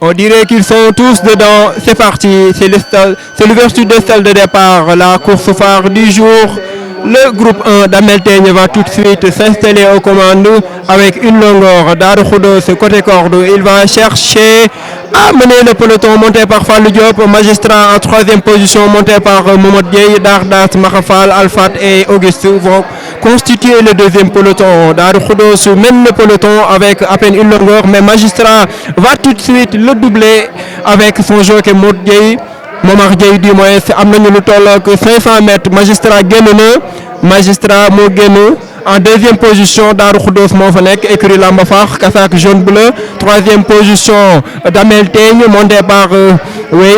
On dirait qu'ils sont tous dedans. C'est parti. C'est l'ouverture de stade de départ. La course phare du jour. Le groupe 1 d'Amel Teigne va tout de suite s'installer aux commandes avec une longueur. Darou Khoudoss côté corde. Il va chercher à mener le peloton monté par Fallou Diop. Magistrat en troisième position monté par Momod Dieye. Dardas, Mahafal, Alfat et Auguste vont constituer le deuxième peloton. Darou Khoudoss mène le peloton avec à peine une longueur, mais Magistrat va tout de suite le doubler avec son jockey Momod Dieye. Momar Dieye du moins am nañu lu toll ak 500 mètres. Magistrat génn na. Magistrat moo génn en deuxième position. Darou Khoudoss moo fa nekk écurie Lamba Fakh casaque jaune bleu. Troisième position d'Amel Teigne monté par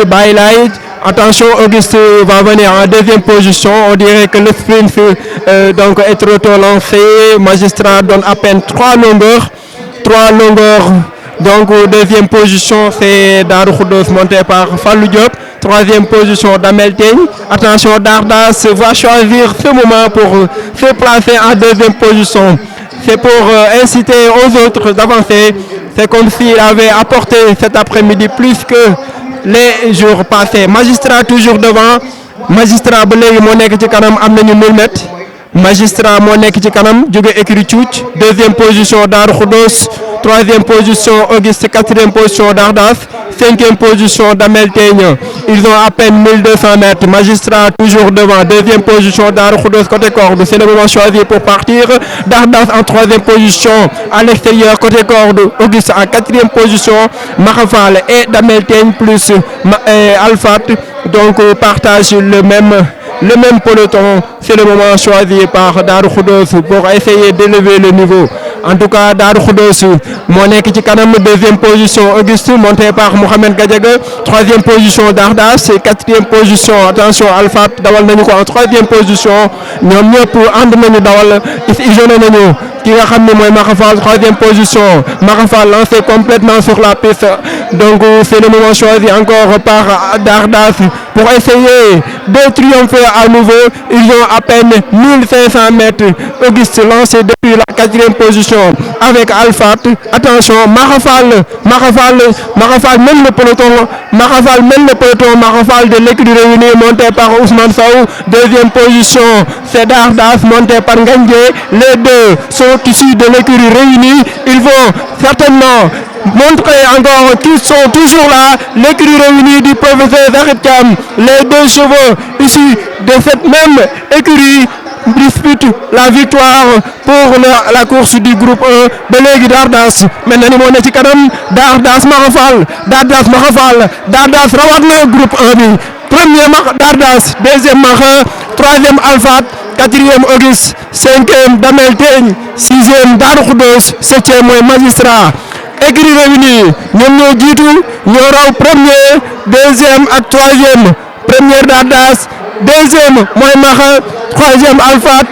Baylay. Attention, Auguste va venir en deuxième position. On dirait que le sprint donc est trop tôt lancé. Magistrat donne à peine 3 longueurs. Donc deuxième position c'est Darou Khoudoss monté par Fallou Diop. Troisième position d'Amel Teigne. Attention, Dardas va choisir ce moment pour se placer en deuxième position. C'est pour inciter aux autres d'avancer. C'est comme s'il avait apporté cet après-midi plus que les jours passés. Magistrat toujours devant. Magistrat ba léegi moo nekk ci kanam am nañu 1000 mètres. Magistrat moo nekk ci kanam jóge écurie Cuuc. Deuxième position Darou Khoudoss. Troisième position Auguste. Quatrième position Dardas. Cinquième position d'Amel Teigne. Ils ont à peine 1200 mètres. Magistrat toujours devant. Deuxième position Darou Khoudoss côté corde. C'est le moment choisi pour partir. Dardas en troisième position. À l'extérieur côté corde. Auguste en quatrième position. Mahafal et d'Amel Teigne plus Alfat. Donc partagent le même peloton. C'est le moment choisi par Darou Khoudoss pour essayer d'élever le niveau. En tout cas, Darou Khoudoss moo nekk ci kanam. Deuxième position Auguste monté par Mohamed Gadiaga. Troisième position Dardas. Quatrième position attention Alfat dawal nañu ko en troisième position. ñoom ñëpp ànd nañu dawal isolé nañu ki nga xam ne mooy Mahafal. Troisième position Mahafal lancé complètement sur la piste. Donc c'est le moment choisi encore par Dardas pour essayer de triompher à nouveau. Ils ont à peine 1500 mètres. Auguste lancé depuis la quatrième position avec Alfat. Attention, Mahafal mène le peloton. Mahafal de l'écurie Réunie monté par Ousmane Sow. Deuxième position, c'est Dardas monté par Ngandje. Les deux sont issus de l'écurie Réunie. Ils vont certainement montrer encore qu'ils sont toujours là. L'écurie Réunie du professeur Zahid Thiam. Les deux chevaux issus de cette même écurie dispute la victoire pour la course du groupe 1. ba léegi Dardas mel na ni moo ne ci kanam. Dardas Mahafal rawaat na groupe 1 bi. Premier Dardas, deuxième Maha, troisième Alfat, quatrième Auguste, cinquième d'Amel Teigne, sixième Darou Khoudoss, septième mooy Magistrat. Écurie Réunie ñoom ñoo jiitu ñoo raw premier, deuxième ak troisième. Premier Dardas, deuxième mooy Maha, troisième Alfat,